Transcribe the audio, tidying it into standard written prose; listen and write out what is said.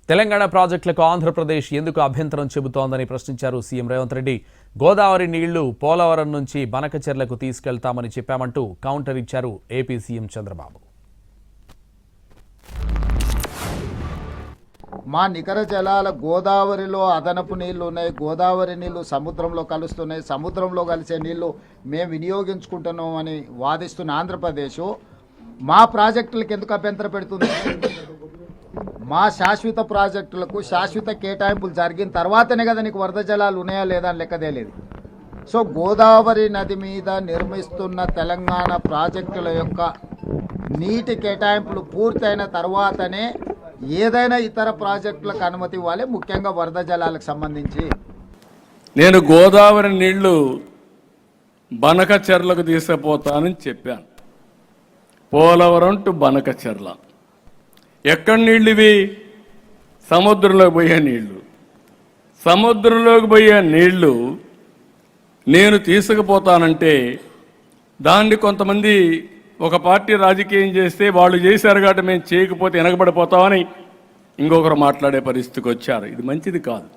తెలంగాణ ప్రాజెక్టులకు ఆంధ్రప్రదేశ్ ఎందుకు అభ్యంతరం చెబుతోందని ప్రశ్నించారు సీఎం రేవంత్ రెడ్డి. గోదావరి నీళ్లు పోలవరం నుంచి బనకచెర్లకు తీసుకెళ్తామని చెప్పామంటూ కౌంటర్ ఇచ్చారు ఏపీ సీఎం చంద్రబాబు. మా నికర జలాల గోదావరిలో అదనపు నీళ్లు ఉన్నాయి, గోదావరి నీళ్లు సముద్రంలో కలుస్తున్నాయి, సముద్రంలో కలిసే నీళ్లు మేము వినియోగించుకుంటున్నాం అని వాదిస్తున్న ఆంధ్రప్రదేశ్ మా ప్రాజెక్టులకు ఎందుకు అభ్యంతరం పెడుతుంది? మా శాశ్వత ప్రాజెక్టులకు శాశ్వత కేటాయింపులు జరిగిన తర్వాతనే కదా నీకు వరద జలాలు ఉన్నాయా లేదా అని లెక్కదేలేదు. సో గోదావరి నది మీద నిర్మిస్తున్న తెలంగాణ ప్రాజెక్టుల యొక్క నీటి కేటాయింపులు పూర్తయిన తర్వాతనే ఏదైనా ఇతర ప్రాజెక్టులకు అనుమతి ఇవ్వాలి, ముఖ్యంగా వరద జలాలకు సంబంధించి. నేను గోదావరి నీళ్లు బనకచెర్లకు తీసుకుపోతానని చెప్పాను. పోలవరం టు బనకచెర్ల ఎక్కడి నీళ్ళు ఇవి? సముద్రంలోకి పోయే నీళ్లు. సముద్రంలోకి పోయే నీళ్లు నేను తీసుకుపోతానంటే దాన్ని కొంతమంది ఒక పార్టీ రాజకీయం చేస్తే వాళ్ళు చేశారు కాబట్టి మేము చేయకపోతే వెనకబడిపోతామని ఇంకొకరు మాట్లాడే పరిస్థితికి వచ్చారు. ఇది మంచిది కాదు.